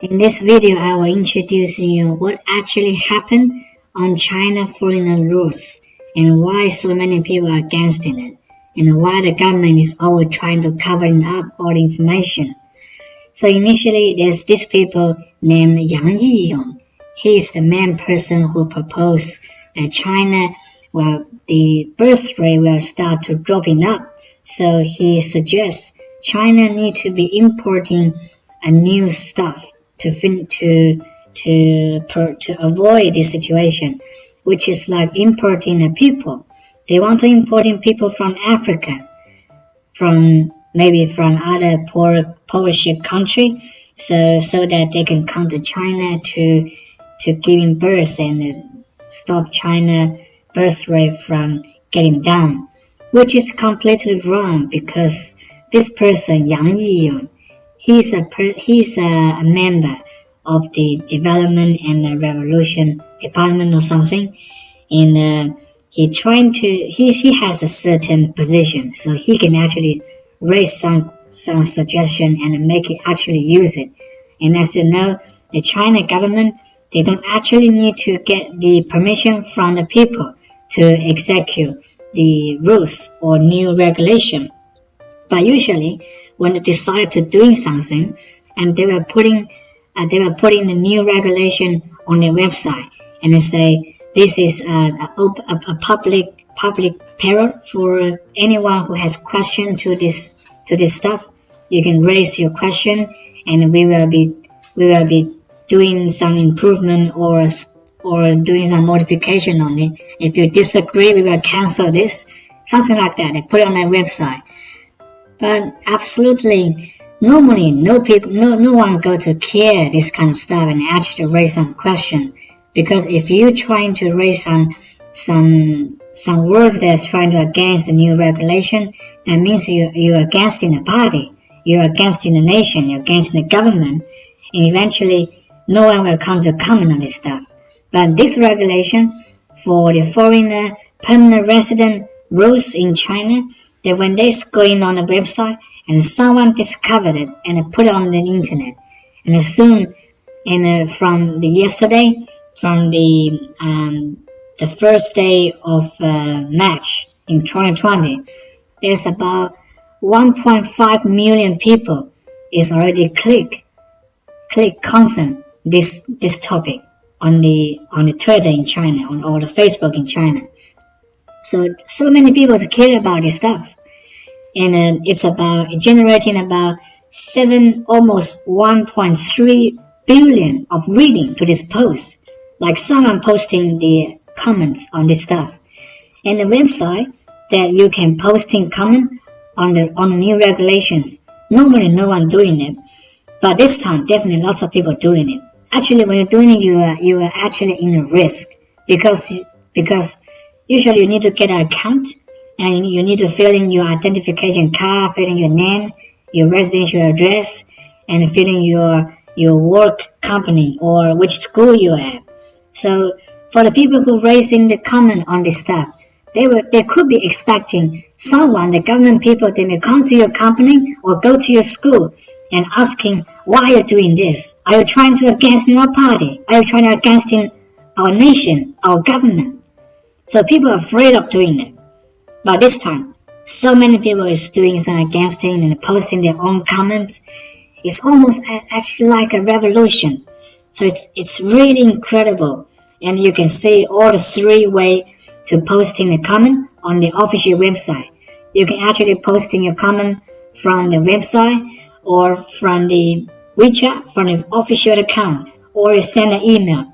In this video, I will introduce you what actually happened on China foreign rules and why so many people are against it, and why the government is always trying to cover up all the information. So initially, there's this people named Yang Yiyong. He is the main person who proposed that China, the birth rate will start to dropping up. So he suggests China need to be importing a new stuff to avoid this situation, which is like importing the people. They want to importing people from Africa, maybe from other poorish country, so that they can come to China to giving birth and stop China birth rate from getting down, which is completely wrong because this person Yang Yiyong, he's a member of the Development and Revolution Department or something, and he has a certain position, so he can actually raise some suggestion and make it actually use it. And as you know, the China government, they don't actually need to get the permission from the people to execute the rules or new regulation. But usually, when they decide to doing something, and they were putting the new regulation on their website, and they say this is a public parrot for anyone who has question to this stuff. You can raise your question, and we will be doing some improvement or doing some modification on it. If you disagree, we will cancel this, something like that. They put it on their website. But absolutely, normally no one go to care this kind of stuff and actually raise some question, because if you trying to raise some words that's trying to against the new regulation, that means you're against in the party, you're against in the nation, you're against the government, and eventually no one will come to comment on this stuff. But this regulation for the foreigner permanent resident rules in China, that when they're going on the website and someone discovered it and put it on the internet, and soon, from the first day of March in 2020, there's about 1.5 million people is already click consent this topic on the Twitter in China, or the Facebook in China. So many people care about this stuff, and it's about generating about almost 1.3 billion of reading to this post, like someone posting the comments on this stuff. And the website that you can posting comment on the new regulations, normally no one doing it, but this time definitely lots of people doing it. Actually, when you're doing it, you are actually in a risk, because usually you need to get an account, and you need to fill in your identification card, fill in your name, your residential address, and fill in your work company or which school you're at. So for the people who raising the comment on this stuff, they could be expecting someone, the government people, they may come to your company or go to your school and asking, why are you doing this? Are you trying to against our party? Are you trying to against our nation, our government? So people are afraid of doing it. But this time, so many people is doing some against it and posting their own comments. It's almost actually like a revolution. So it's really incredible. And you can see all the 3 ways to posting a comment on the official website. You can actually posting your comment from the website, or from the WeChat, from the official account, or you send an email.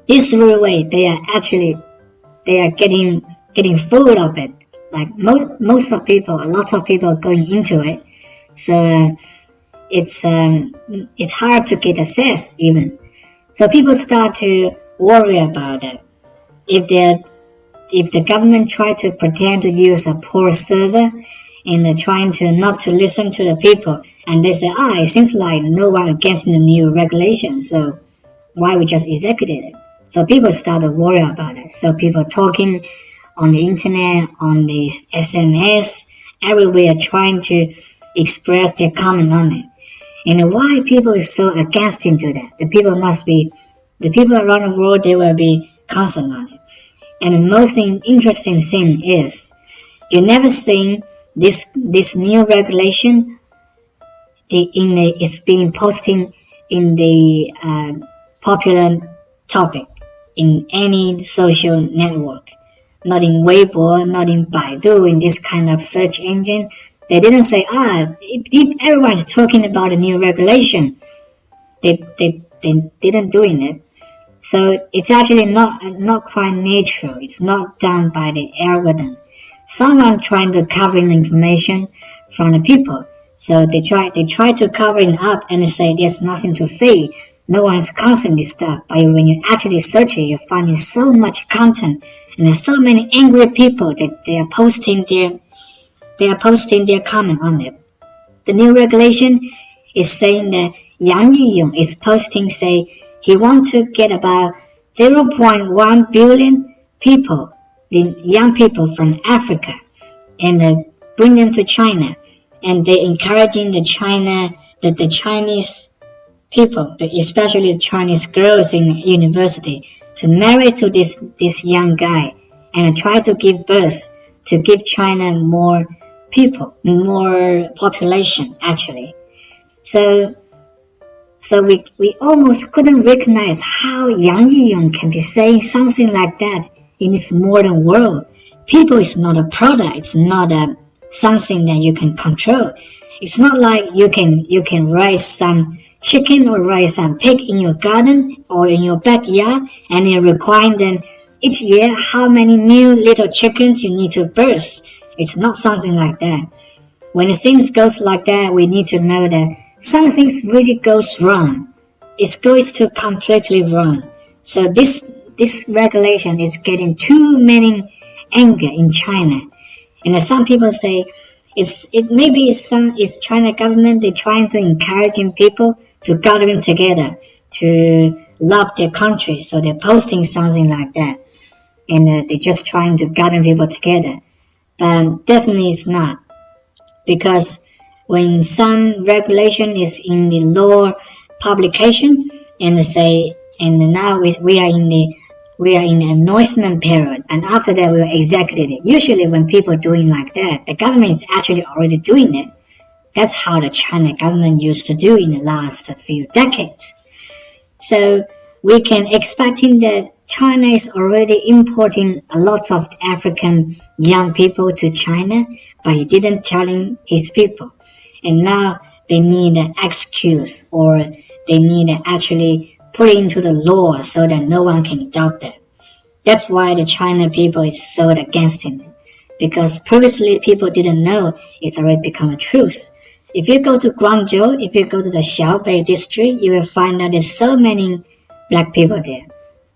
These 3 ways, they are getting full of it. Like lots of people going into it. So it's hard to get access even. So people start to worry about it. If the government try to pretend to use a poor server, and they're trying to not to listen to the people, and they say, it seems like no one against the new regulations, so why we just executed it? So people start to worry about it. So people talking on the internet, on the SMS, everywhere, trying to express their comment on it. And why people is so against into that? The people around the world, they will be concerned on it. And the most interesting thing is, you never seen this new regulation. It's being posting in the popular topic in any social network, not in Weibo, not in Baidu, in this kind of search engine. They didn't say, if everyone's talking about a new regulation, they didn't doing it. So it's actually not quite natural. It's not done by the algorithm. Someone trying to cover the information from the people. So they try to cover it up and say there's nothing to say. No one's consuming this stuff. But when you actually search it, you're finding so much content, and there's so many angry people that they are posting their comment on it. The new regulation is saying that Yang Yiyong is posting, say, he wants to get about 0.1 billion people, the young people from Africa, and bring them to China. And they're encouraging the Chinese people, especially the Chinese girls in university, to marry to this young guy and try to give birth, to give China more people, more population, actually. So we almost couldn't recognize how Yang Yiyong can be saying something like that in this modern world. People is not a product. It's not something that you can control. It's not like you can raise some chicken or raise some pig in your garden or in your backyard, and you require them each year how many new little chickens you need to birth. It's not something like that. When things goes like that, we need to know that something really goes wrong. It goes to completely wrong. So this regulation is getting too many anger in China. And some people say it's China government, they're trying to encouraging people to gather together to love their country. So they're posting something like that. And they're just trying to gather people together. But definitely it's not. Because when some regulation is in the law publication and now we are in the announcement period, and after that we will execute it. Usually when people doing like that, the government is actually already doing it. That's how the China government used to do in the last few decades. So we can expecting that China is already importing a lot of African young people to China, but he didn't telling his people. And now they need an excuse, or they need to actually put it into the law so that no one can doubt that. That's why the China people is so against him. Because previously people didn't know it's already become a truth. If you go to Guangzhou, if you go to the Xiaobei district, you will find that there's so many black people there.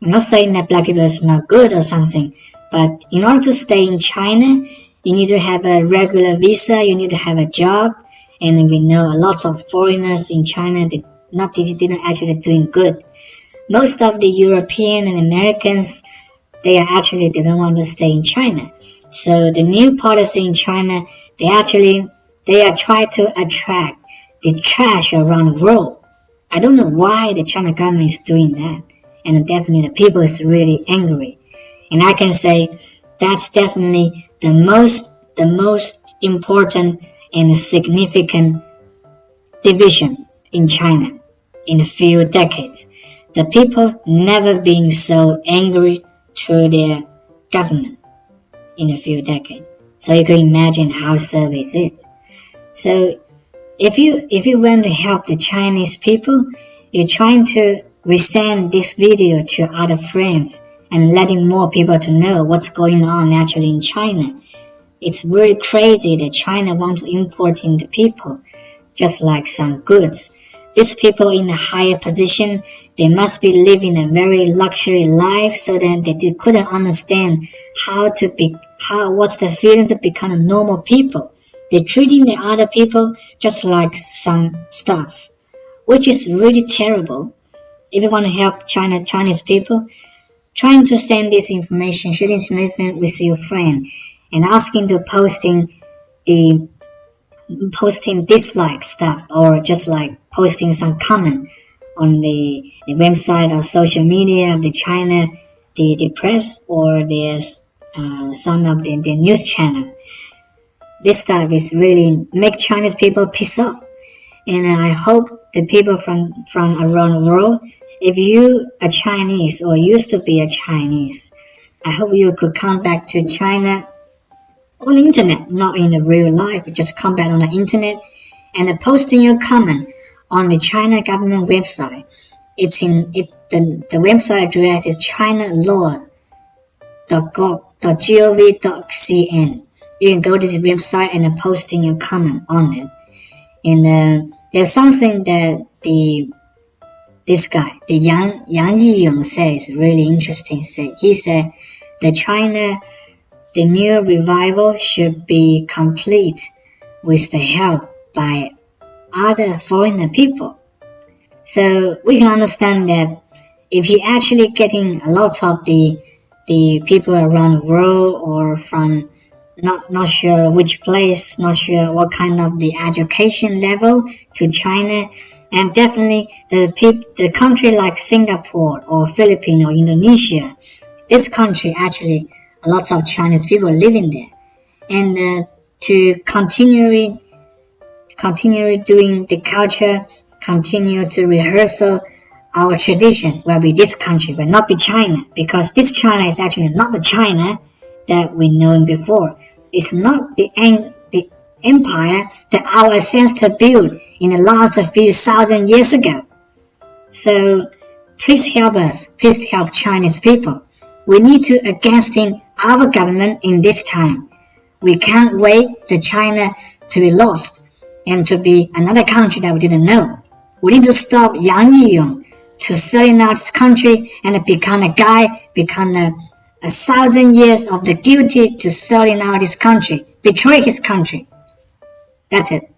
I'm not saying that black people is not good or something, but in order to stay in China, you need to have a regular visa, you need to have a job, and we know a lot of foreigners in China didn't actually doing good. Most of the European and Americans, they don't want to stay in China. So the new policy in China, they are trying to attract the trash around the world. I don't know why the China government is doing that. And definitely the people is really angry. And I can say that's definitely the most important and significant division in China in a few decades. The people never been so angry to their government in a few decades. So you can imagine how sad it is. So if you want to help the Chinese people, you're trying to resend this video to other friends and letting more people to know what's going on actually in China. It's really crazy that China wants to import into people just like some goods. These people in a higher position, they must be living a very luxury life, so that they couldn't understand what's the feeling to become a normal people. They're treating the other people just like some stuff, which is really terrible. If you want to help Chinese people, trying to send this information, sharing information with your friend, and asking to posting the posting dislike stuff or just like posting some comment on the website or social media of the China, the press or the some of the news channel. This stuff is really make Chinese people piss off. And I hope the people from around the world, if you are Chinese or used to be a Chinese, I hope you could come back to China on the internet, not in the real life, just come back on the internet and posting your comment on the China government website. The website address is chinalaw.gov.cn. You can go to this website and posting your comment on it. And there's something that this guy, the Yang Yiyong says really interesting. He said the new revival should be complete with the help by other foreigner people. So we can understand that if he actually getting a lot of the people around the world or from not sure which place, not sure what kind of the education level to China, and definitely the country like Singapore or Philippines or Indonesia, this country actually a lot of Chinese people living there, and to continue doing the culture, continue to rehearsal our tradition will be this country, will not be China, because this China is actually not the China that we know before. It's not the empire that our ancestors built in the last few thousand years ago. So please help us. Please help Chinese people. We need to against our government in this time. We can't wait for China to be lost and to be another country that we didn't know. We need to stop Yang Yiyong to selling out this country and become a 1,000 years of the guilty to selling out his country, betray his country. That's it.